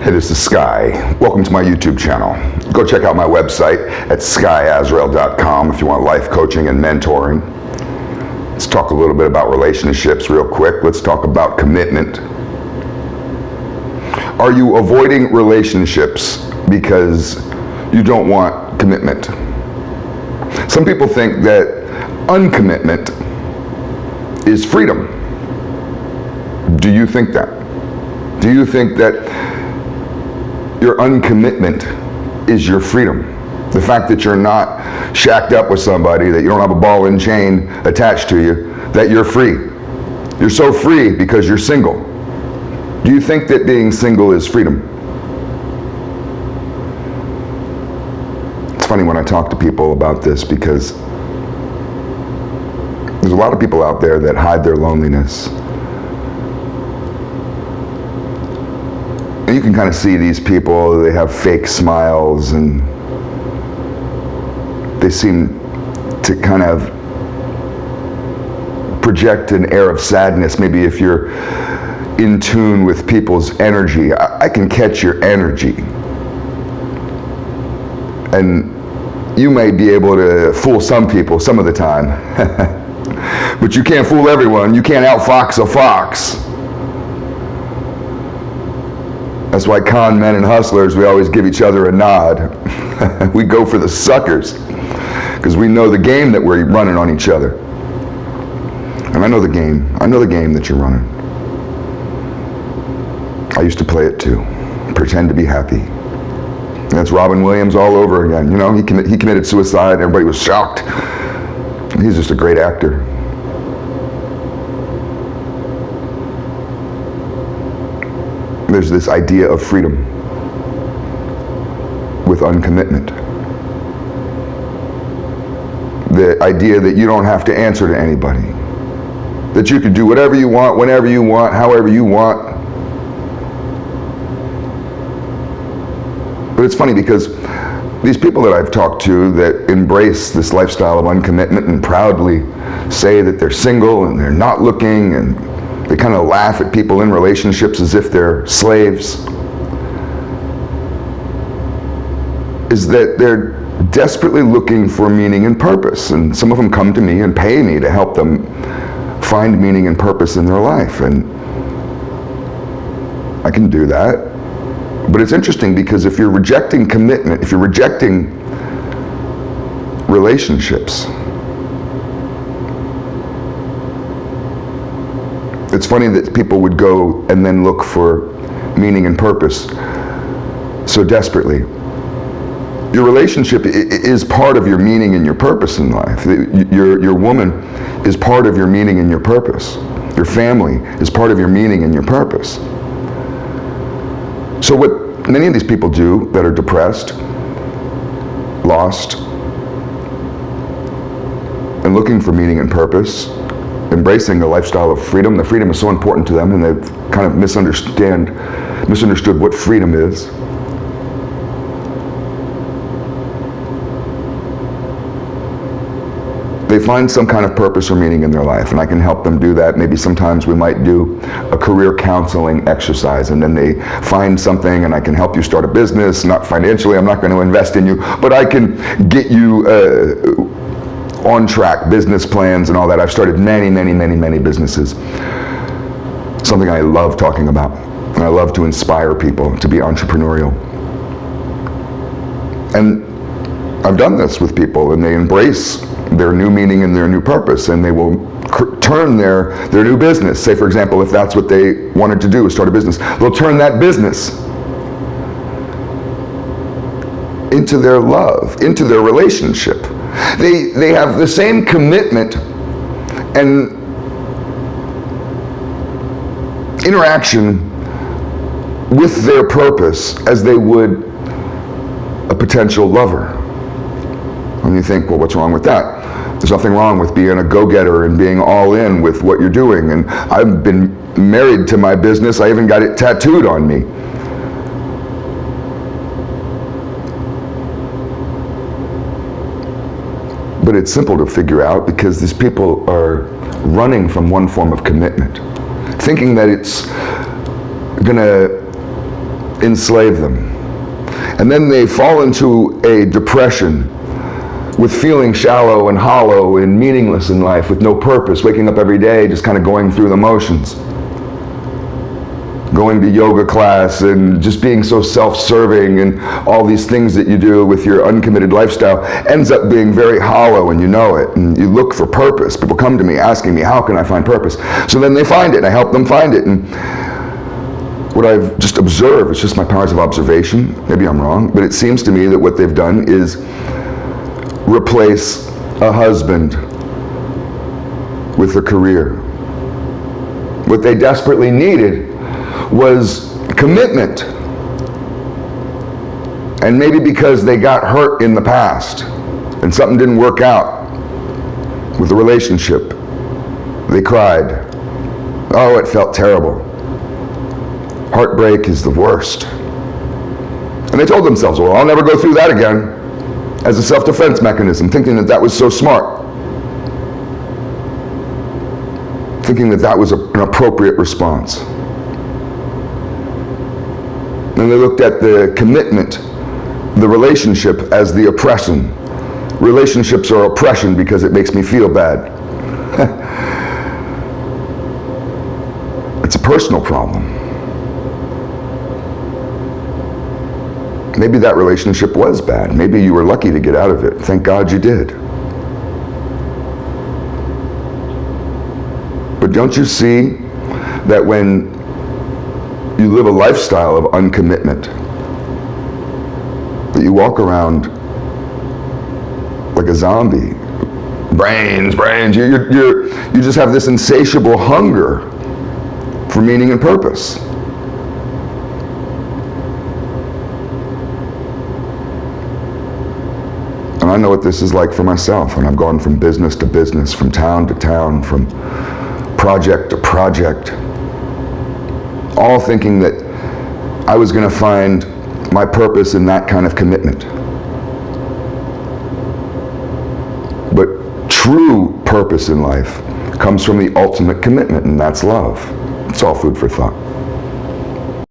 Hey, this is Sky. Welcome to my YouTube channel. Go check out my website at skyazrael.com if you want life coaching and mentoring. Let's talk a little bit about relationships real quick. Let's talk about commitment. Are you avoiding relationships because you don't want commitment? Some people think that uncommitment is freedom. Do you think that? Do you think that your uncommitment is your freedom? The fact that you're not shacked up with somebody, that you don't have a ball and chain attached to you, that you're free. You're so free because you're single. Do you think that being single is freedom? It's funny when I talk to people about this because there's a lot of people out there that hide their loneliness. And you can kind of see these people, they have fake smiles and they seem to kind of project an air of sadness. Maybe if you're in tune with people's energy, I can catch your energy. And you may be able to fool some people some of the time, but you can't fool everyone. You can't outfox a fox. That's why con men and hustlers, we always give each other a nod. We go for the suckers because we know the game that we're running on each other. And I know the game. I know the game that you're running. I used to play it too. Pretend to be happy. And that's Robin Williams all over again. You know, he committed suicide. Everybody was shocked. He's just a great actor. There's this idea of freedom with uncommitment. The idea that you don't have to answer to anybody. That you can do whatever you want, whenever you want, however you want. But it's funny because these people that I've talked to that embrace this lifestyle of uncommitment and proudly say that they're single and they're not looking, and they kind of laugh at people in relationships as if they're slaves, is that they're desperately looking for meaning and purpose. And some of them come to me and pay me to help them find meaning and purpose in their life. And I can do that. But it's interesting because if you're rejecting commitment, if you're rejecting relationships, it's funny that people would go and then look for meaning and purpose so desperately. Your relationship is part of your meaning and your purpose in life. Your woman is part of your meaning and your purpose. Your family is part of your meaning and your purpose. So what many of these people do that are depressed, lost, and looking for meaning and purpose, embracing a lifestyle of freedom. The freedom is so important to them, and they've kind of misunderstood what freedom is. They find some kind of purpose or meaning in their life, and I can help them do that. Maybe sometimes we might do a career counseling exercise, and then they find something, and I can help you start a business. Not financially, I'm not going to invest in you, but I can get you on track, business plans and all that. I've started many businesses. Something I love talking about. And I love to inspire people to be entrepreneurial. And I've done this with people, and they embrace their new meaning and their new purpose, and they will turn their new business. Say, for example, if that's what they wanted to do, is start a business, they'll turn that business into their love, into their relationship. They have the same commitment and interaction with their purpose as they would a potential lover. And you think, well, what's wrong with that? There's nothing wrong with being a go-getter and being all in with what you're doing. And I've been married to my business. I even got it tattooed on me. But it's simple to figure out because these people are running from one form of commitment, thinking that it's going to enslave them. And then they fall into a depression with feeling shallow and hollow and meaningless in life, with no purpose, waking up every day just kind of going through the motions. Going to yoga class and just being so self-serving and all these things that you do with your uncommitted lifestyle ends up being very hollow, and you know it, and you look for purpose. People come to me asking me, how can I find purpose? So then they find it, and I help them find it. And what I've just observed, it's just my powers of observation, maybe I'm wrong, but it seems to me that what they've done is replace a husband with a career. What they desperately needed was commitment. And maybe because they got hurt in the past and something didn't work out with the relationship, they cried. Oh, it felt terrible. Heartbreak is the worst. And they told themselves, well, I'll never go through that again, as a self-defense mechanism, thinking that that was so smart. Thinking that that was an appropriate response. And they looked at the commitment, the relationship, as the oppression. Relationships are oppression because it makes me feel bad. It's a personal problem. Maybe that relationship was bad. Maybe you were lucky to get out of it. Thank God you did. But don't you see that when you live a lifestyle of uncommitment, that you walk around like a zombie? Brains. You just have this insatiable hunger for meaning and purpose. And I know what this is like for myself, and I've gone from business to business, from town to town, from project to project, all thinking that I was going to find my purpose in that kind of commitment. But true purpose in life comes from the ultimate commitment, and that's love. It's all food for thought.